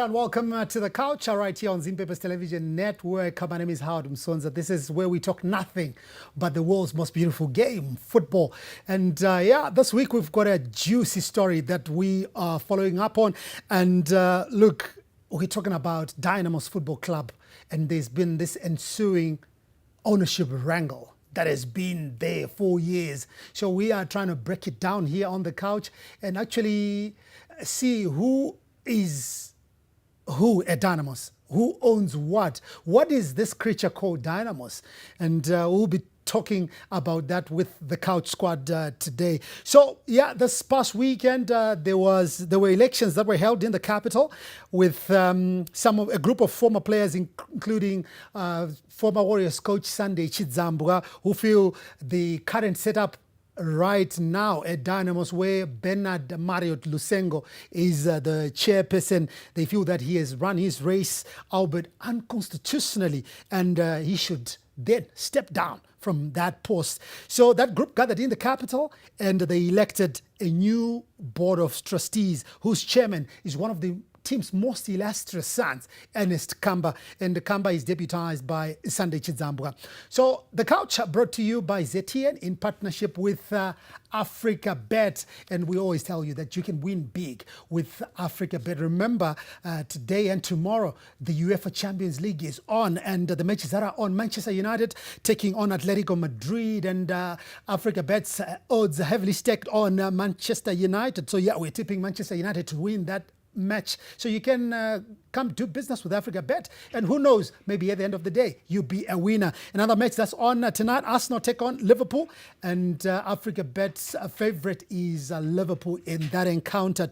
and welcome to The Couch, right here on Zimbabwe's television network. My name is Howard Msonza. This is where we talk nothing but the world's most beautiful game, football. And this week we've got a juicy story that we are following up on. And look, we're talking about DYNAMOS Football Club. And there's been this ensuing ownership wrangle that has been there for years. So we are trying to break it down here on The Couch and actually see who is who at DYNAMOS, who owns what is this creature called DYNAMOS, and we'll be talking about that with the Couch Squad today. So yeah, this past weekend there were elections that were held in the capital with a group of former players, including former Warriors coach Sunday Chidzambwa, who feel the current setup right now at DYNAMOS, where Bernard Marriott Lusengo is the chairperson, they feel that he has run his race, albeit unconstitutionally, and he should then step down from that post. So that group gathered in the capital and they elected a new board of trustees whose chairman is one of the team's most illustrious sons, Ernest Kamba, and Kamba is deputized by Sunday Chidzambwa. So the Couch brought to you by ZTN in partnership with Africa Bet, and we always tell you that you can win big with Africa Bet. Remember, today and tomorrow the UEFA Champions League is on, and the matches that are on: Manchester United taking on Atletico Madrid, and Africa Bet's odds are heavily staked on Manchester United. So yeah, we're tipping Manchester United to win that match. So you can come do business with Africa Bet, and who knows, maybe at the end of the day you'll be a winner. Another match that's on tonight: Arsenal take on Liverpool, and Africa Bet's favorite is Liverpool in that encounter.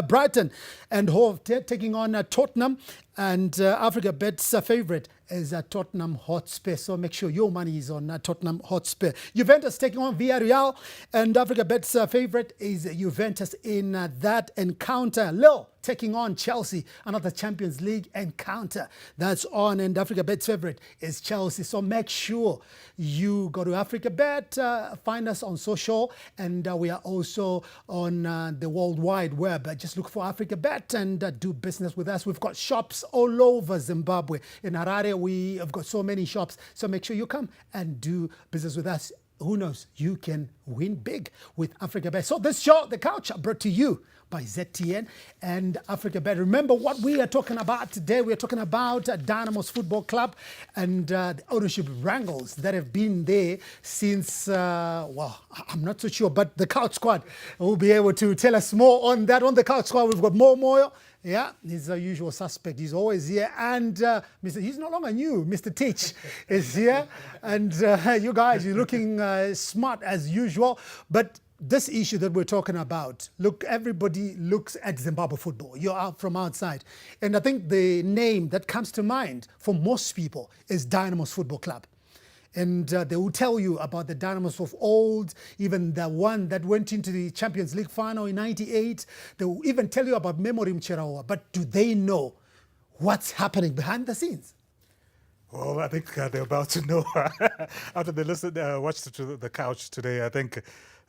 Brighton and Hove taking on Tottenham, and Africa Bet's favorite is Tottenham Hotspur. So make sure your money is on Tottenham Hotspur. Juventus taking on Villarreal, and Africa Bet's favorite is Juventus in that encounter. Lille taking on Chelsea, another Champions League encounter that's on, and Africa Bet's favorite is Chelsea. So make sure you go to Africa Bet, find us on social, and we are also on the World Wide Web. Just look for Africa Bet and do business with us. We've got shops all over Zimbabwe. In Harare, we have got so many shops, so make sure you come and do business with us. Who knows, you can win big with Africa Bet. So this show, The Couch, brought to you by ZTN and Africa Bet. Remember what we are talking about today. We are talking about DYNAMOS Football Club and the ownership wrangles that have been there since, well, I'm not so sure, but the Couch Squad will be able to tell us more on that. On the Couch Squad, we've got Moyo. Yeah, he's a usual suspect. He's always here. And he's no longer new. Mr. Teach is here. And you guys, you're looking smart as usual. But this issue that we're talking about, look, everybody looks at Zimbabwe football. You're out from outside. And I think the name that comes to mind for most people is DYNAMOS Football Club. And they will tell you about the DYNAMOS of old, even the one that went into the Champions League final in '98. They will even tell you about Memory Mcherawa. But do they know what's happening behind the scenes? Well, I think they're about to know. After they watched the Couch today, I think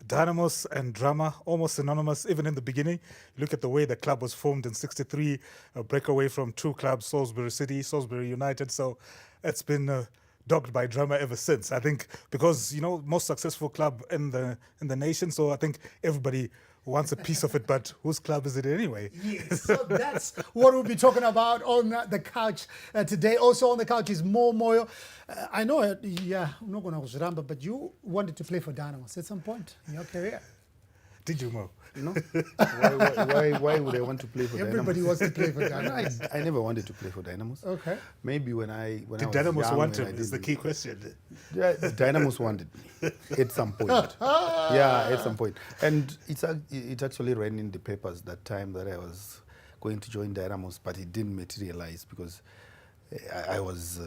DYNAMOS and drama, almost synonymous, even in the beginning. Look at the way the club was formed in '63, a breakaway from two clubs, Salisbury City, Salisbury United. So it's been dogged by drama ever since. I think because, most successful club in the nation. So I think everybody wants a piece of it, but whose club is it anyway? Yes, so that's what we'll be talking about on the Couch today. Also on the Couch is Moyo. I know, I'm not going to remember, but you wanted to play for DYNAMOS at some point in your career. Did you, Mo? No. Why would I want to play for DYNAMOS? Everybody wants to play for DYNAMOS. I never wanted to play for DYNAMOS. Okay. Maybe when I Did was DYNAMOS young, want when him? I Is the key question. Yeah, DYNAMOS wanted me at some point. Yeah, at some point. And it actually ran in the papers that time that I was going to join DYNAMOS, but it didn't materialize because I was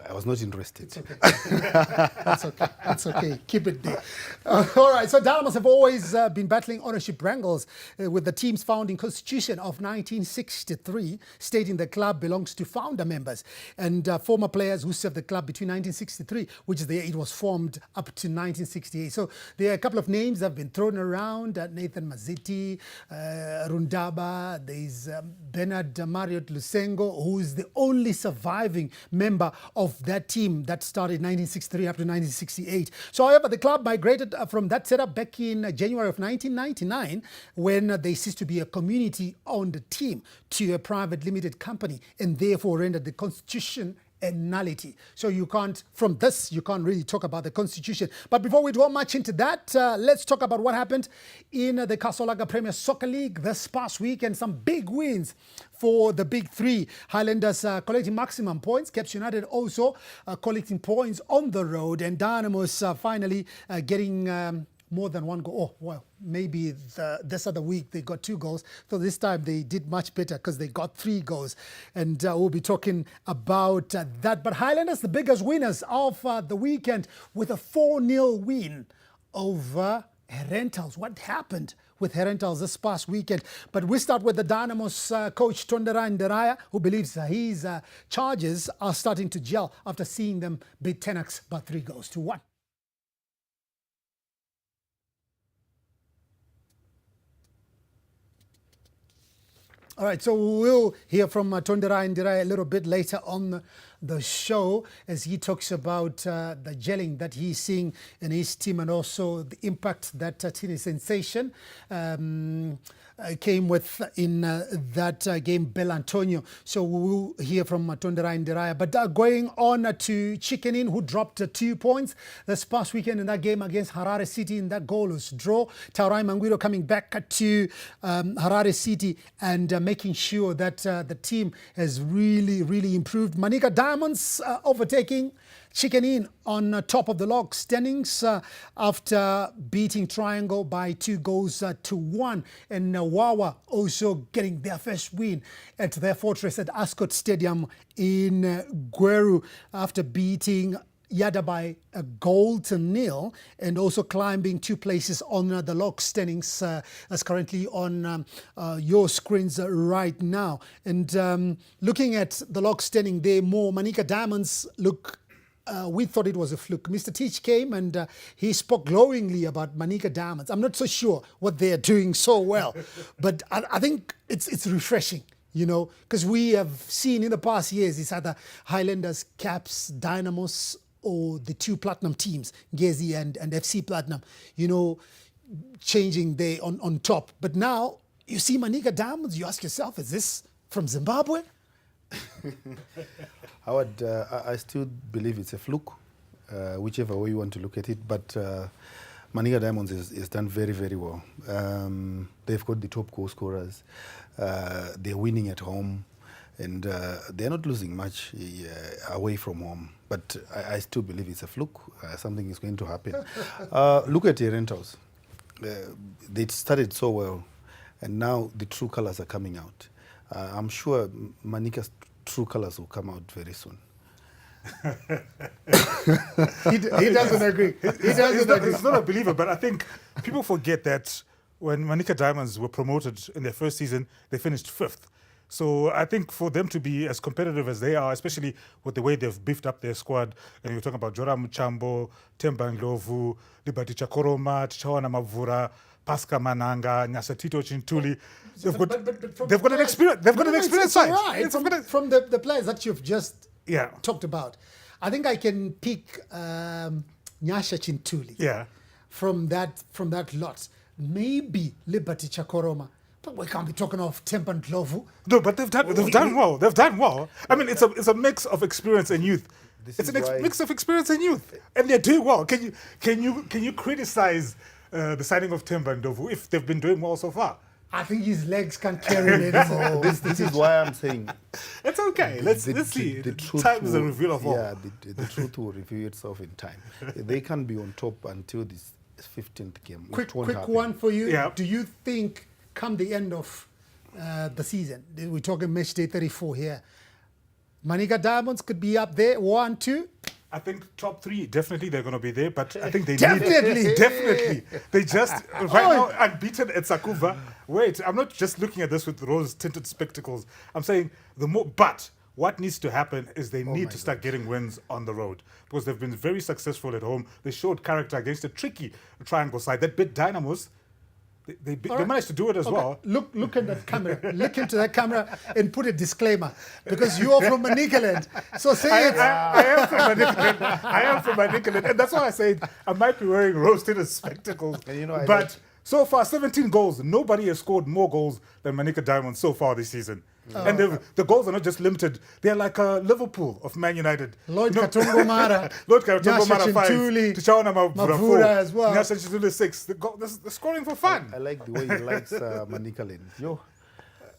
I was not interested. It's okay. That's okay. That's okay. Keep it there. All right. So Dynamos have always been battling ownership wrangles with the team's founding constitution of 1963, stating the club belongs to founder members and former players who served the club between 1963, which is the year it was formed, up to 1968. So there are a couple of names that have been thrown around: Nathan Maziti, Rundaba. There's Bernard Marriott Lusengo, who is the only surviving member of that team that started 1963 up to 1968. So, however, the club migrated from that setup back in January of 1999, when they ceased to be a community-owned team to a private limited company, and therefore rendered the constitution a nullity. So you can't really talk about the constitution. But before we go much into that, let's talk about what happened in the Kasolaga Premier Soccer League this past week, and some big wins for the big three. Highlanders collecting maximum points, Caps United also collecting points on the road, and Dynamos finally getting more than one goal. Oh, well, maybe this other week they got 2 goals. So this time they did much better because they got 3 goals. And we'll be talking about that. But Highlanders, the biggest winners of the weekend, with a 4-0 win over Herentals. What happened with Herentals this past weekend? But we start with the Dynamos coach Tondera Nderaya, who believes his charges are starting to gel after seeing them beat Tenax by 3-1. All right, so we'll hear from Tondera Nderaya a little bit later on the show, as he talks about the gelling that he's seeing in his team, and also the impact that Tini Sensation came with in that game, Bel Antonio. So we'll hear from Tondera Nderaya. But going on to Chicken Inn, who dropped 2 points this past weekend in that game against Harare City in that goalless draw. Taurai Mangwiro coming back to Harare City and making sure that the team has really improved. Manica Diamonds overtaking Chicken Inn on top of the log standings after beating Triangle by 2-1. And Wawa also getting their first win at their fortress at Ascot Stadium in Gweru after beating Yada by 1-0, and also climbing 2 places on the log standings as currently on your screens right now. And looking at the log standing there more, Manica Diamonds look... we thought it was a fluke. Mr. Teach came and he spoke glowingly about Manica Diamonds. I'm not so sure what they're doing so well, but I think it's refreshing, you know, because we have seen in the past years it's either Highlanders, Caps, Dynamos, or the 2 platinum teams, Gezi and FC Platinum, you know, changing there on top. But now you see Manica Diamonds, you ask yourself, is this from Zimbabwe? Howard, I still believe it's a fluke, whichever way you want to look at it. But Manica Diamonds is done very well. They've got the top goal scorers. They're winning at home, and they're not losing much away from home. But I still believe it's a fluke. Something is going to happen. Look at the Rentals. They started so well, and now the true colors are coming out. I'm sure Manica's true colors will come out very soon. He doesn't agree. He's not a believer, but I think people forget that when Manica Diamonds were promoted in their first season, they finished 5th. So I think for them to be as competitive as they are, especially with the way they've beefed up their squad, and you're talking about Joram Chambo, Temba Ndlovu, Liberty Chakoroma, Chichawana Mavura, Pasca Mananga, Nyasatito Chintuli. They've got an experience. They've got an experience side. Right. From the players that you've just talked about, I think I can pick Nyasha Chintuli. Yeah. From that lot, maybe Liberty Chakoroma. But we can't be talking of Tempa Ndlovu. No, but they've done well. They've done well. I mean, it's a mix of experience and youth. It's a mix of experience and youth, and they're doing well. Can you criticize the signing of Temba Ndlovu if they've been doing well so far? I think his legs can't carry it anymore. This is why I'm saying it's okay. Let's see. The truth time is a reveal of all. Yeah, the truth will reveal itself in time. They can't be on top until this 15th game. Quick one for you. Yeah. Do you think, come the end of the season, we're talking match day 34 here, Manika Diamonds could be up there. 1, 2. I think top 3 definitely they're going to be there, but I think they Definitely. need definitely. They just right now unbeaten at Sakuva. Wait, I'm not just looking at this with rose-tinted spectacles. I'm saying but what needs to happen is they need to start getting wins on the road because they've been very successful at home. They showed character against a tricky triangle side that bit Dynamos. They managed to do it as well. Look at that camera. Look into that camera and put a disclaimer because you are from Manicaland. So say it. I am from Manicaland. I am from Manicaland. And that's why I said I might be wearing rose-tinted spectacles. And but so far, 17 goals. Nobody has scored more goals than Manika Diamonds so far this season. And the goals are not just limited. They're like Liverpool of Man United. Lloyd Katongo Mara. Lloyd Katongo Mara 5. Chintuli, Tichaona Mavura 4. Mavura as well. Nyasha Chintuli 6. They're scoring for fun. I like the way he likes Manicaland. Yo,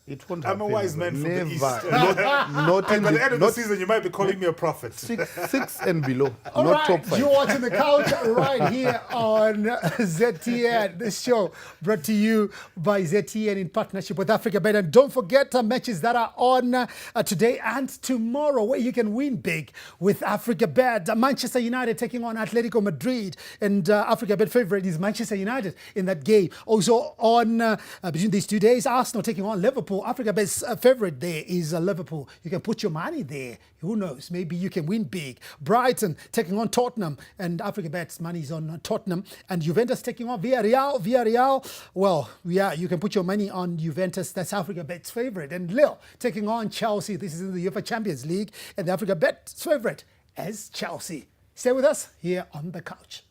it won't I'm a happen. wise man from Never. the East. Not in And by the end of the not season, you might be calling me a prophet. six and below. All not right, top 5. you're watching The Couch right here on ZTN. This show brought to you by ZTN in partnership with Africa Bet. And don't forget matches that are on today and tomorrow where you can win big with Africa Bet. Manchester United taking on Atletico Madrid. And Africa Bet favorite is Manchester United in that game. Also on between these 2 days, Arsenal taking on Liverpool. Africa Bet's favorite there is Liverpool. You can put your money there. Who knows? Maybe you can win big. Brighton taking on Tottenham, and Africa Bet's money is on Tottenham. And Juventus taking on Villarreal. Well, yeah, you can put your money on Juventus. That's Africa Bet's favorite. And Lille taking on Chelsea. This is in the UEFA Champions League, and the Africa Bet's favorite is Chelsea. Stay with us here on The Couch.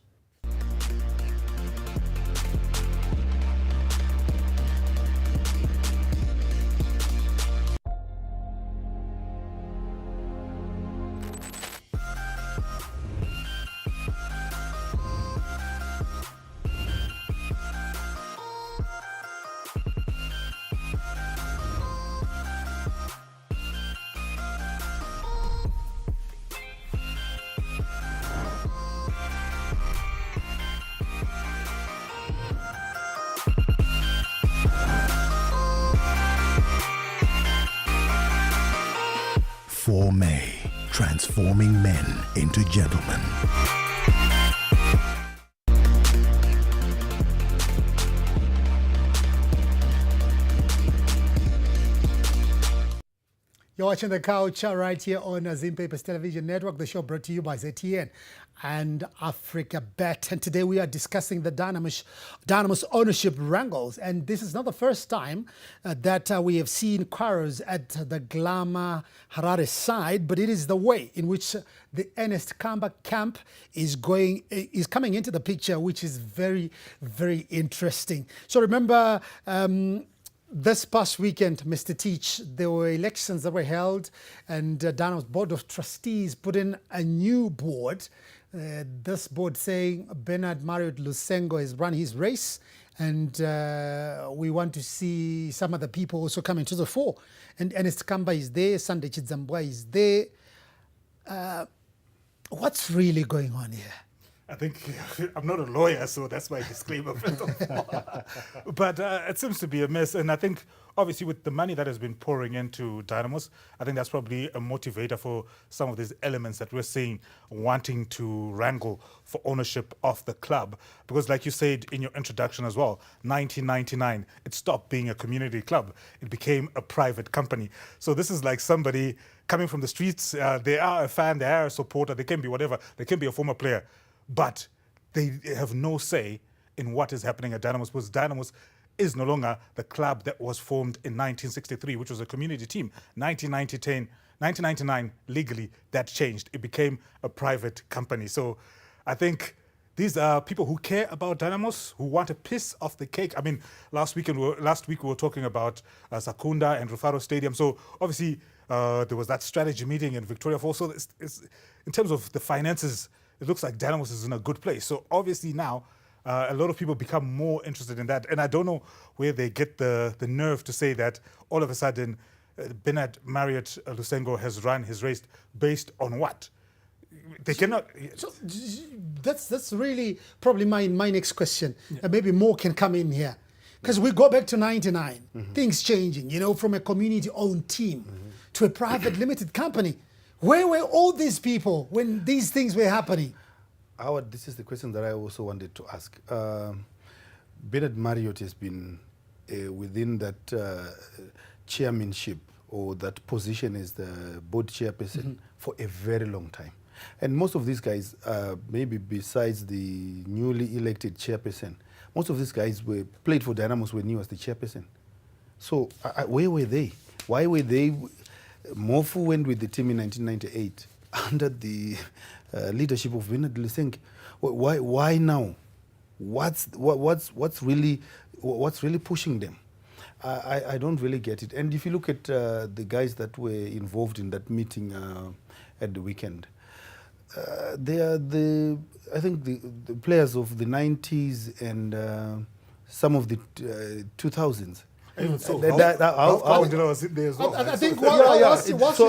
For May, transforming men into gentlemen. You're watching The Couch right here on Zimpepes Television Network. The show brought to you by ZTN and Africa Bet. And today we are discussing the Dynamos ownership wrangles. And this is not the first time that we have seen quarrels at the Glamour Harare side, but it is the way in which the Ernest Kamba camp is coming into the picture, which is very, very interesting. So remember, this past weekend, Mr. Teach, there were elections that were held, and Dynamos Board of Trustees put in a new board. This board saying Bernard Marriott Lusengo has run his race, and we want to see some of the people also coming to the fore. And Ernest Kamba is there, Sunday Chidzambwa is there. What's really going on here? I think I'm not a lawyer, so that's my disclaimer. But it seems to be a mess. And I think, obviously, with the money that has been pouring into Dynamos, I think that's probably a motivator for some of these elements that we're seeing wanting to wrangle for ownership of the club. Because like you said in your introduction as well, 1999, it stopped being a community club. It became a private company. So this is like somebody coming from the streets. They are a fan, they are a supporter, they can be whatever, they can be a former player. But they have no say in what is happening at Dynamos, because Dynamos is no longer the club that was formed in 1963, which was a community team. 1999, legally, that changed. It became a private company. So I think these are people who care about Dynamos, who want a piece of the cake. I mean, last week we were talking about Sakunda and Rufaro Stadium. So obviously there was that strategy meeting in Victoria Falls. So it's, in terms of the finances, it looks like Dynamos is in a good place. So obviously now, a lot of people become more interested in that. And I don't know where they get the nerve to say that all of a sudden Bernard Marriott Lusengo has run his race based on what? They cannot... So that's really probably my next question. Yeah. Maybe more can come in here. Because we go back to 99, things changing, from a community-owned team to a private limited company. Where were all these people when these things were happening? Howard, this is the question that I also wanted to ask. Bernard Marriott has been within that chairmanship or that position as the board chairperson for a very long time. And most of these guys, maybe besides the newly elected chairperson, most of these guys played for Dynamos when he was the chairperson. So where were they? Why were they? Mofu went with the team in 1998 under the leadership of Bernard Lusenke. Why now? What's really pushing them? I don't really get it. And if you look at the guys that were involved in that meeting at the weekend, they are I think the players of the 90s and some of the 2000s. Even so, how Mandela was in there as well. I think so was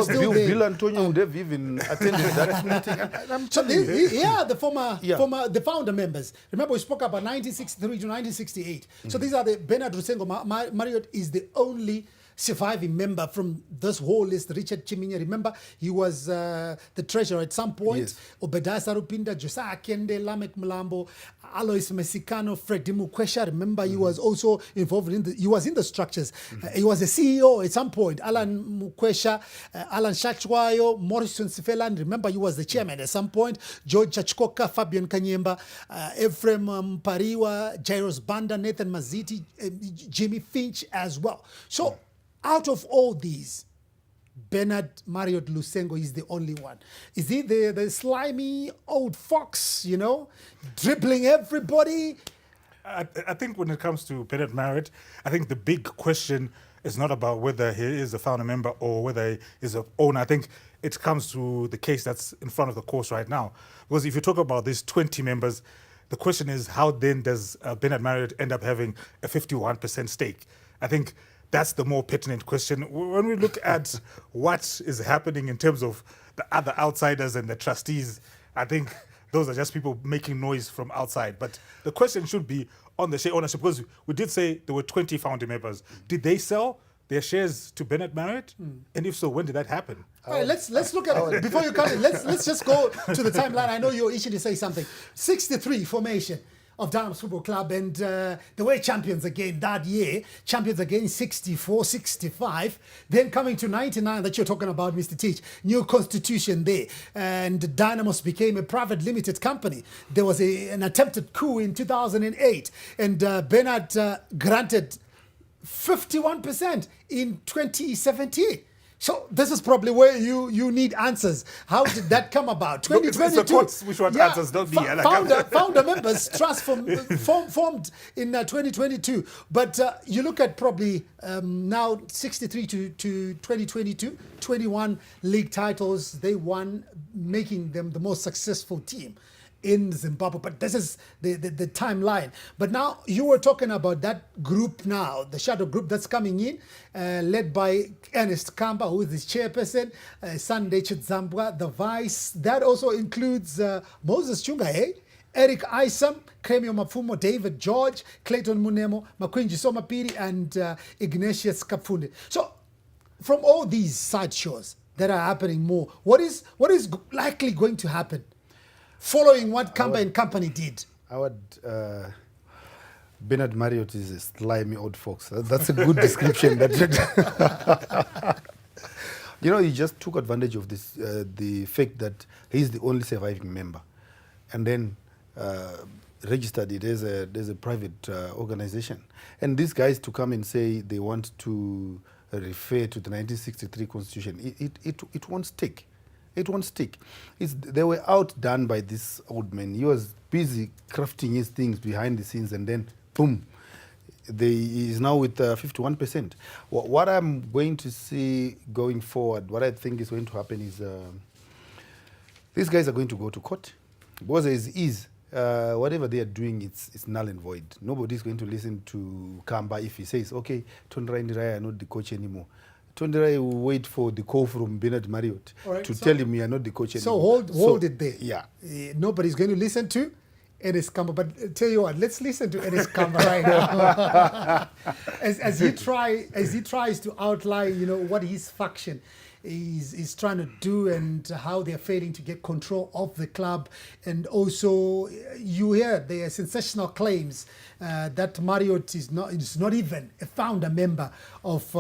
still there. Bill Antonio would have even attended that meeting. I'm So telling you. the founder members. Remember, we spoke about 1963 to 1968. So these are the Bernard Lusenke. Marriott is the only surviving member from this whole list. Richard Chiminya, remember, he was the treasurer at some point. Yes. Obadiah Sarupinda, Josiah Kende, Lamek Mlambo, Alois Mexicano, Freddy Mukwesha. Remember, he was also involved he was in the structures. He was a CEO at some point. Alan Mukwesha, Alan Shachwayo, Morrison Sifeland. Remember, he was the chairman at some point. George Chachkoka, Fabian Kanyemba, Ephraim Mpariwa, Jairus Banda, Nathan Maziti, Jimmy Finch as well. So, out of all these, Bernard Marriott Lusenke is the only one. Is he the slimy old fox, dribbling everybody? I think when it comes to Bernard Marriott, I think the big question is not about whether he is a founder member or whether he is an owner. I think it comes to the case that's in front of the courts right now. Because if you talk about these 20 members, the question is how then does Bernard Marriott end up having a 51% stake? I think that's the more pertinent question. When we look at what is happening in terms of the other outsiders and the trustees, I think those are just people making noise from outside. But the question should be on the share ownership, because we did say there were 20 founding members. Did they sell their shares to Bernard Marriott? And if so, when did that happen? All right, let's look at it. Before you come in, let's just go to the timeline. I know you're itching to say something. 63 formation of Dynamos Football Club, and they were champions again that year. Champions again 64, 65. Then coming to 99 that you're talking about, Mr. Teach. New constitution there. And Dynamos became a private limited company. There was an attempted coup in 2008. And Bernard granted 51% in 2017. So this is probably where you need answers. How did that come about? 2022. It's the courts which want answers, not me. Founder members trust formed in 2022. But you look at probably now 63 to 2022, 21 league titles they won, making them the most successful team in Zimbabwe. But this is the timeline. But now you were talking about that group now, the shadow group that's coming in, led by Ernest Kamba, who is the chairperson, Sunday Chitzambwa, the vice. That also includes Moses Chunga, Eric Isam, Kremio Mafumo, David George, Clayton Munemo, Makwinji Somapiri, and Ignatius Kapfunde. So from all these side shows that are happening more, what is likely going to happen following what Kamba and company did? Bernard Marriott is a slimy old fox. That's a good description. He just took advantage of this, the fact that he's the only surviving member, and then registered it as a private organization. And these guys to come and say they want to refer to the 1963 constitution, it won't stick. It won't stick. They were outdone by this old man. He was busy crafting his things behind the scenes, and then, boom, he is now with 51%. What I'm going to see going forward, what I think is going to happen is these guys are going to go to court. Because whatever they are doing, it's null and void. Nobody's going to listen to Kamba if he says, okay, Tondra and Raya are not the coach anymore. Tondra will wait for the call from Bernard Marriott to tell him you are not the coach anymore. So hold it there. Yeah. Nobody's going to listen to Ernest Kamba. But tell you what, let's listen to Ernest Kamba right now. as he tries to outline, what his faction is trying to do and how they're failing to get control of the club. And also, you hear there are sensational claims that Marriott is not even a founder member of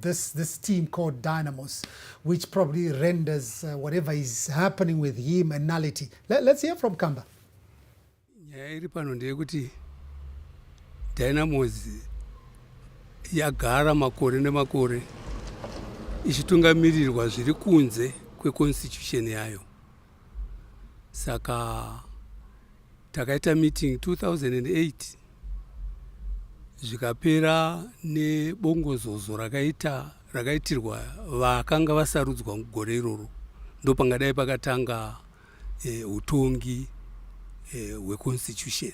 this team called Dynamos, which probably renders whatever is happening with him a nullity. Let's hear from Kamba. Nyaya iri pano ndeyekuti Dynamos yagara makore nemakore ichitungamirirwa zviri kunze kweconstitution yayo. Saka takaita meeting 2008 zvikapera nebongozozo rakaitirwa vakanga vasarudzwa mugore iroro, ndo pangadai pakatanga utongi hweconstitution.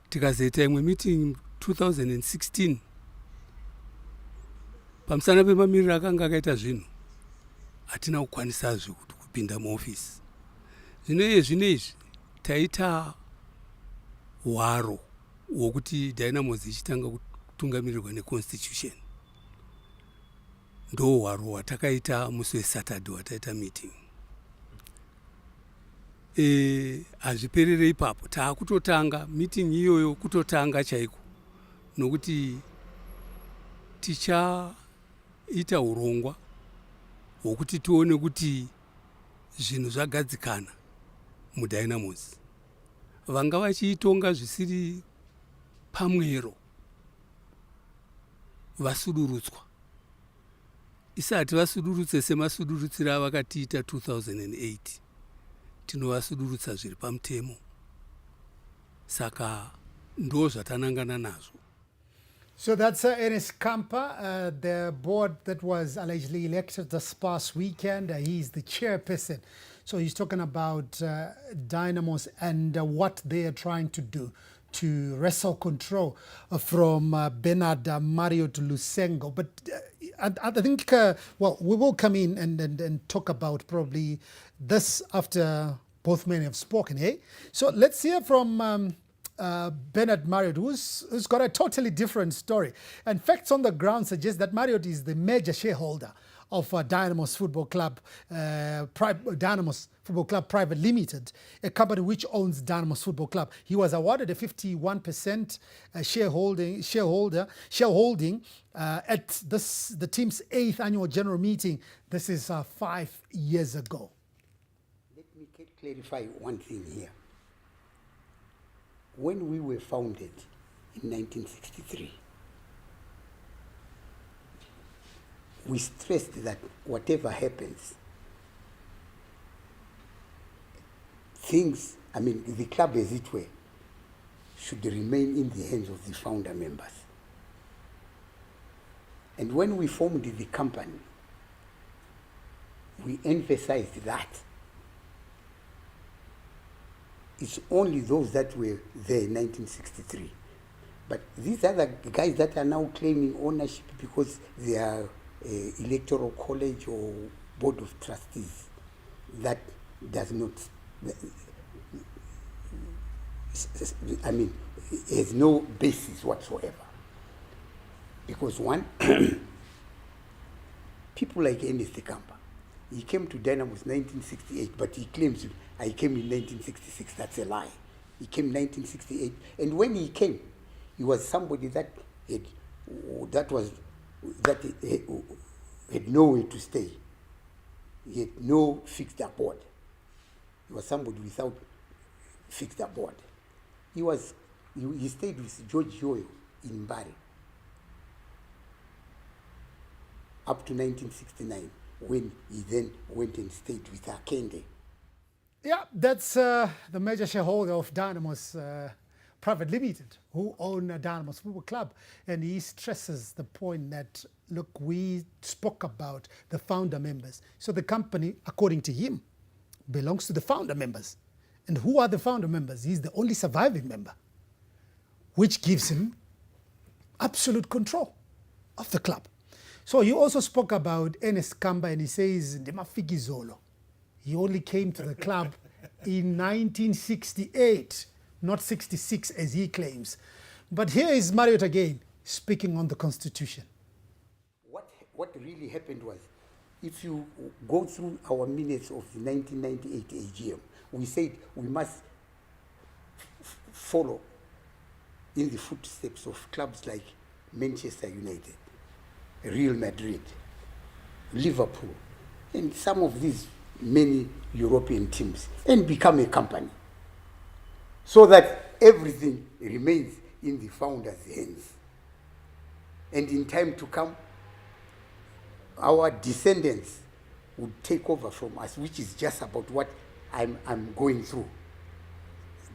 Tikazoita imwe meeting 2016 pamusana pemamiriro akanga akaita zvinhu hatina kukwanisazve kuti kupinda muofisi. Zvinezvi taita hwaro hwokuti Dynamos ichitanga kutungamirirwa neconstitution. Ndo hwaro hwatakaita musi weSaturday wataita meeting. Hazviperere ipapo, taakutotanga meeting iyoyo kutotanga chaiko, nokuti tichaita urongwa hwokuti tione kuti zvinhu zvagadzikana muDynamos. Vanga vachiitonga zvisiri pamwero vasudurutswa. Isati vasudurutse semasudurutsire avakatiita 2008. Tinovasudurutsa zviri pamutemo. Saka ndo zvatanangana nazvo. So that's Ernest Kampa, the board that was allegedly elected this past weekend. He's the chairperson. So he's talking about Dynamos and what they are trying to do to wrestle control from Bernard Marriott Lusengo. But I think, well, we will come in and talk about probably this after both men have spoken, eh? So let's hear from Bernard Marriott, who's got a totally different story. And facts on the ground suggest that Marriott is the major shareholder of Dynamos Football Club, Dynamos Football Club Private Limited, a company which owns Dynamos Football Club. He was awarded a 51% shareholding at the team's 8th annual general meeting. This is 5 years ago. Let me clarify one thing here. When we were founded in 1963, we stressed that whatever happens, the club as it were, should remain in the hands of the founder members. And when we formed the company, we emphasized that it's only those that were there in 1963. But these other guys that are now claiming ownership because they are electoral college or board of trustees, that does not, has no basis whatsoever. Because one, people like Ernest Kampa, he came to Dynamos 1968, but he claims I came in 1966. That's a lie. He came 1968, and when he came, he was somebody that had nowhere to stay. He had no fixed abode. He was somebody without fixed abode. He stayed with George Yoyo in Mbari up to 1969, when he then went and stayed with Akende. Yeah, that's the major shareholder of Dynamos Private Limited, who own Dynamos Football Club. And he stresses the point that, look, we spoke about the founder members. So the company, according to him, belongs to the founder members. And who are the founder members? He's the only surviving member, which gives him absolute control of the club. So he also spoke about Ernest Kamba, and he says, Ndemafiki Zolo. He only came to the club in 1968, not 66 as he claims. But here is Marriott again, speaking on the Constitution. what really happened was, if you go through our minutes of the 1998 AGM, we said we must follow in the footsteps of clubs like Manchester United, Real Madrid, Liverpool, and some of these many European teams, and become a company, so that everything remains in the founder's hands. And in time to come, our descendants would take over from us, which is just about what I'm going through.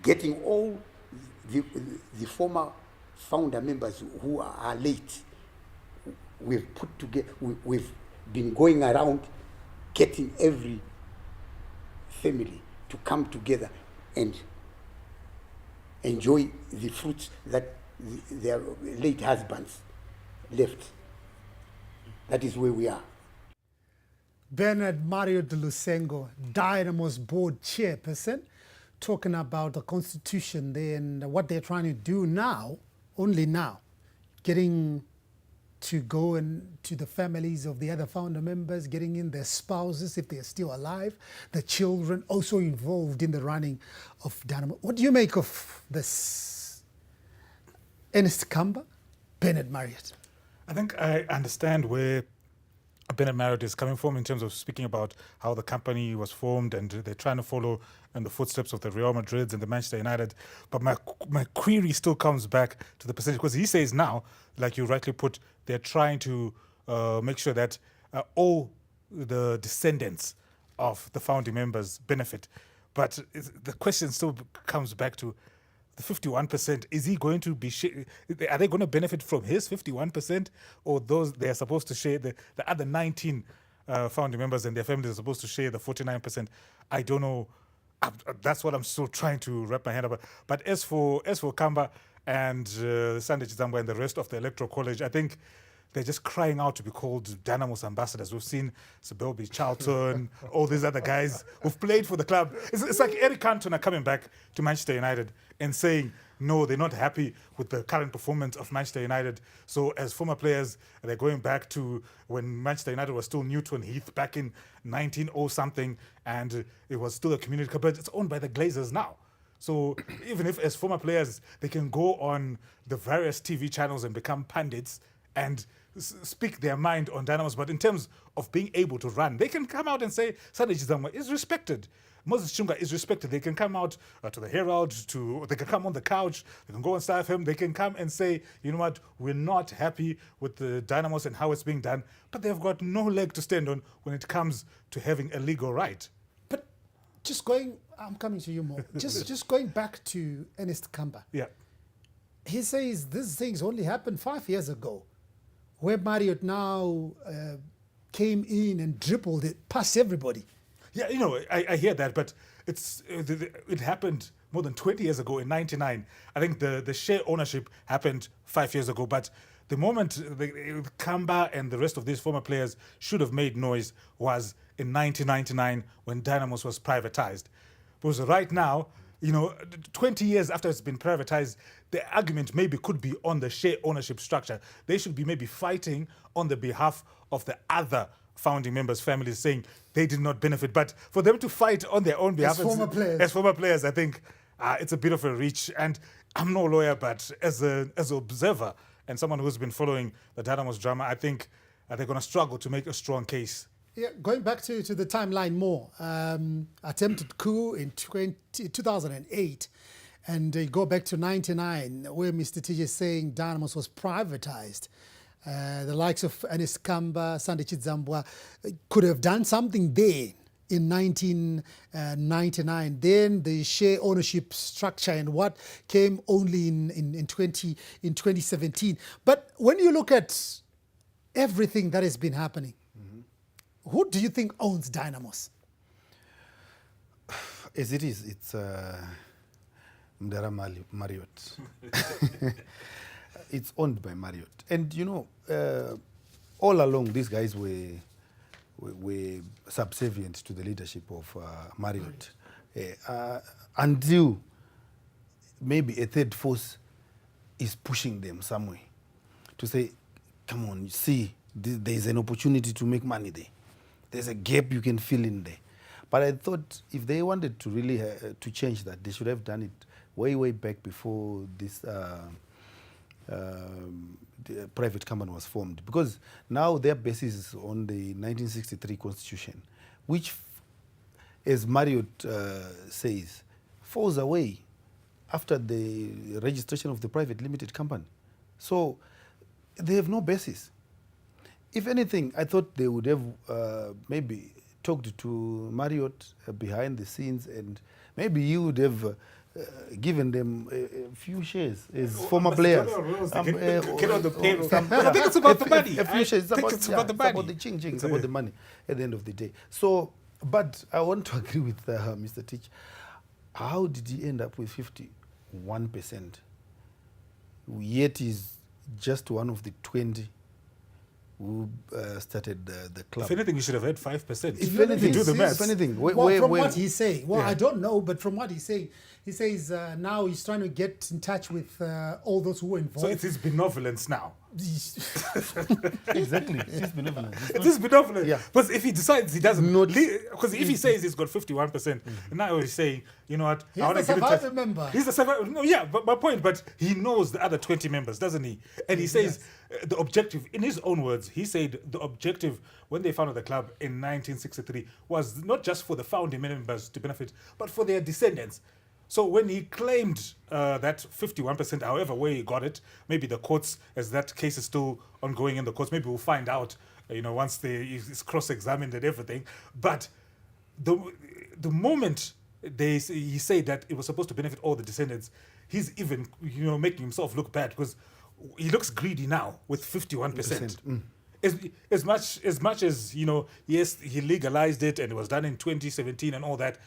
Getting all the former founder members who are late, we've put together, we've been going around getting every family to come together and enjoy the fruits that their late husbands left. That is where we are. Bernard Mario de Lusengo, Dynamos board chairperson, talking about the constitution there and what they're trying to do now, only now, getting to go and to the families of the other founder members, getting in their spouses if they're still alive, the children also involved in the running of Dynamo. What do you make of this? Ernest Kamba, Bernard Marriott. I think I understand where Bernard Marriott is coming from in terms of speaking about how the company was formed and they're trying to follow in the footsteps of the Real Madrids and the Manchester United. But my query still comes back to the percentage, because he says now, like you rightly put, they're trying to make sure that all the descendants of the founding members benefit. But the question still comes back to the 51%. Is he going to be are they going to benefit from his 51%, or those they are supposed to share the other 19 founding members and their families are supposed to share the 49%? I don't know. That's what I'm still trying to wrap my head about. But as for Kamba and Sunday Chizambwa and the rest of the Electoral College, I think they're just crying out to be called Dynamos ambassadors. We've seen Sibelby Charlton, all these other guys who've played for the club. It's like Eric Cantona coming back to Manchester United and saying, no, they're not happy with the current performance of Manchester United. So as former players, they're going back to when Manchester United was still Newton Heath back in 1900-something, and it was still a community club, but it's owned by the Glazers now. So even if as former players, they can go on the various TV channels and become pundits and speak their mind on Dynamos, but in terms of being able to run, they can come out and say Sunday Chizambwa is respected, Moses Chunga is respected. They can come out to the Herald, they can come on the couch, they can go and staff him, they can come and say, you know what, we're not happy with the Dynamos and how it's being done, but they've got no leg to stand on when it comes to having a legal right. But I'm coming to you more. just going back to Ernest Kamba. Yeah. He says these things only happened 5 years ago, where Marriott now came in and dribbled it past everybody. Yeah, you know, I hear that, but it happened more than 20 years ago in 99. I think the share ownership happened 5 years ago, but the moment Kamba and the rest of these former players should have made noise was in 1999 when Dynamos was privatized. Because right now, you know, 20 years after it's been privatized, the argument maybe could be on the share ownership structure. They should be maybe fighting on the behalf of the other founding members' families, saying they did not benefit. But for them to fight on their own behalf as former players, I think it's a bit of a reach. And I'm no lawyer, but as an observer and someone who's been following the Dynamos drama, I think they're going to struggle to make a strong case. Yeah, going back to the timeline more, attempted coup in 2008, and you go back to 99, where Mr. TJ is saying Dynamos was privatized. The likes of Ernest Kamba, Sunday Chizambwa could have done something there in 1999. Then the share ownership structure and what came only in 2017. But when you look at everything that has been happening, who do you think owns Dynamos? As it is, it's Mdara Marriott. It's owned by Marriott. And, you know, all along, these guys were subservient to the leadership of Marriott. Until maybe a third force is pushing them somewhere to say, come on, see, There's an opportunity to make money there. There's a gap you can fill in there. But I thought if they wanted to really to change that, they should have done it way back before this the private company was formed. Because now their basis is on the 1963 Constitution, which, as Marriott says, falls away after the registration of the private limited company. So they have no basis. If anything, I thought they would have maybe talked to Marriott behind the scenes, and maybe you would have given them a few shares as former players. Get on the payroll. I think it's about the money. A few shares. I think it's about the money. It's about the ching-ching. It's about the money at the end of the day. So, but I want to agree with Mr. Teach. How did he end up with 51%? Yet he's just one of the 20 who started the club. If anything, you should have had 5%. If anything, do the maths. If anything, what he's saying, Yeah. I don't know, but from what he's saying, he says now he's trying to get in touch with all those who were involved. So it's his benevolence now. exactly, it's benevolent. It is benevolent. Yeah. But if he decides he doesn't, Not- because if he says he's got 51%, and now he's saying, you know what, He's I want the to get in touch. survivor member. He's the survivor. No, yeah, but my point. But he knows the other 20 members, doesn't he? And he says the objective, in his own words, he said the objective when they founded the club in 1963 was not just for the founding members to benefit, but for their descendants. So when he claimed that 51%, however way he got it, maybe the courts, as that case is still ongoing in the courts, maybe we'll find out, once it's cross-examined and everything. But the moment he said that it was supposed to benefit all the descendants, he's even making himself look bad, because he looks greedy now with 51%. As much as yes, he legalized it and it was done in 2017 and all that.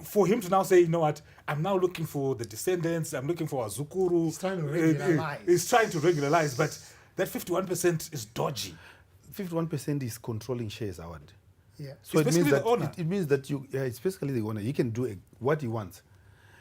For him to now say, you know what, I'm now looking for the descendants, I'm looking for Azukuru. He's trying to regularize. He's trying to regularize, but that 51% is dodgy. 51% is controlling shares, Howard. Yeah. So It's it means basically that the owner. it means that it's basically the owner. He can do what he wants.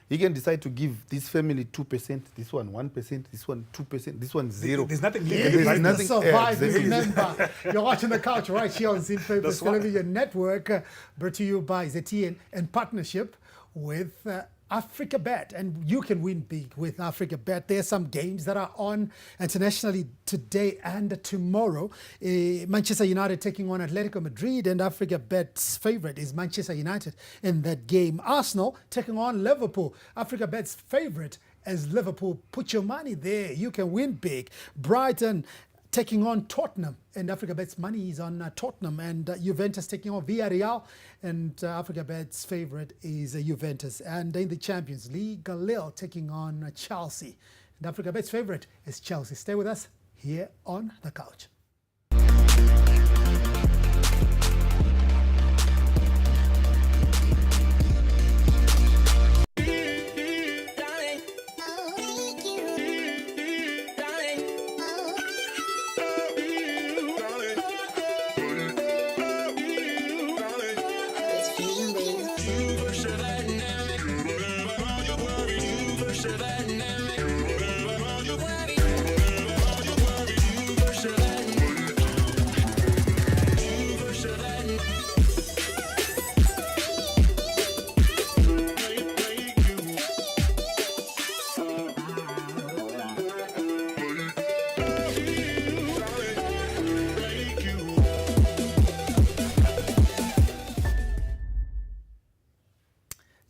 He can decide to give this family 2%, this one 1%, this one 2%, this one 0. There's nothing Yeah, legally There's right. nothing- survive. exactly. Remember, you're watching The Couch right here on Zim Papers That's why. Television Network, brought to you by ZTN in partnership with Africa Bet. And you can win big with Africa Bet. There's some games that are on internationally today and tomorrow. Manchester United taking on Atletico Madrid, and Africa Bet's favorite is Manchester United in that game. Arsenal taking on Liverpool. Africa Bet's favorite is Liverpool. Put your money there. You can win big. Brighton taking on Tottenham, and Africa Bet's money is on Tottenham, and Juventus taking on Villarreal, and Africa Bet's favorite is Juventus. And in the Champions League, Lille taking on Chelsea, and Africa Bet's favorite is Chelsea. Stay with us here on The Couch.